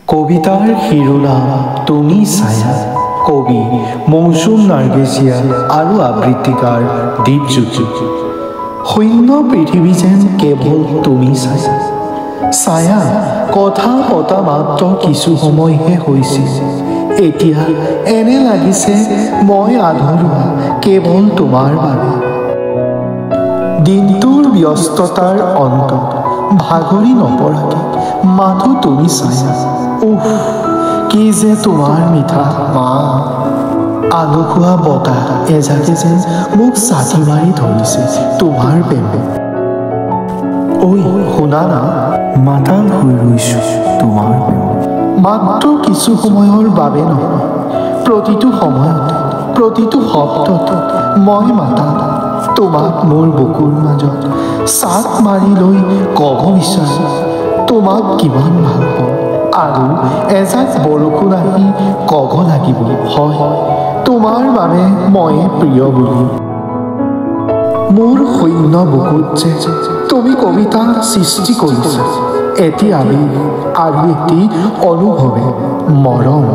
কবিতাৰ শিৰোনাম তুমি ছায়া। কবি মৌচুম নাৰ্গেছিয়া আৰু আবৃত্তিকাৰ দীপজ্যোতি। শূন্য পৃথিৱী যেন কেৱল তুমি ছায়া। ছায়া কথা পতা মাত্ৰ কিছু সময়হে হৈছিল, এতিয়া এনে লাগিছে মই আধৰুৱা কেৱল তোমাৰ বাবে। দিনটোৰ ব্যস্ততাৰ অন্তত ভাগৰি নপৰাকে মাথো তুমি ছায়া। উফ, কি যে তোমাৰ মিঠা মাত। আলসুৱা বতাহ এজাকে যেন মোক ছাতি মাৰি ধৰিছে তোমাৰ প্ৰেমে। ঐ শুনা না, মাতাল হৈ ৰৈছো তোমাৰ প্ৰেমে। মাত্ৰ কিছু সময়ৰ বাবে নহয়, প্ৰতিটো সময়তে প্ৰতিটো শব্দতে মই মাতাল। তোমাক মোৰ বুকুৰ মাজত চাপ মাৰি লৈ ক'ব বিচাৰো তোমাক কিমান ভাল পাওঁ। আৰু এজাক বৰষুণ আহি ক'ব লাগিব, হয় তোমাৰ বাবে মই প্ৰিয় বুলি। মোৰ শূন্য বুকুত যে তুমি কবিতা সৃষ্টি কৰিছা, এটি আবেগ আৰু এটি অনুভৱে মৰম।